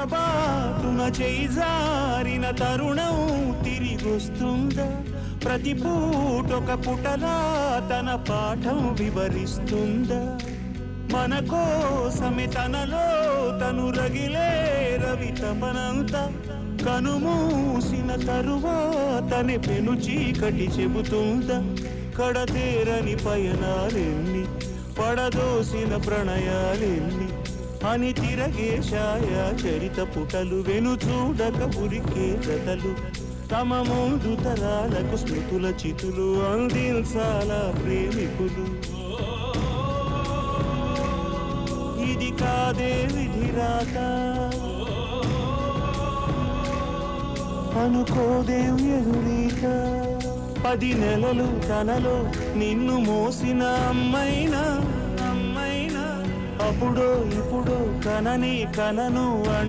పొరబాటున చేజారిన తరుణం తిరిగొస్తుందా? ప్రతి పూటొక పుటలా తన పాఠం వివరిస్తుందా? మన కోసమే తనలో తను రగిలే రవి తపనంత కనుమూసిన తరువాతనే పెను చీకటి చెబుతుందా? కడతేరని పయనాలెన్ని, పడదోసిన ప్రణయాలెన్ని అని తిరగే ఛాయా చరిత పుటలు, వెను చూడక ఉరికే జతలు, తమ ముందు తరాలకు స్మృతుల చితులు అందించాల ప్రేమికులు. ఇది కాదే విధిరాత, అనుకోదేం ఎదురీత. 10 నెలలు తనలో నిన్ను మోసిన అమ్మైనా అప్పుడో ఇప్పుడో కనని కనను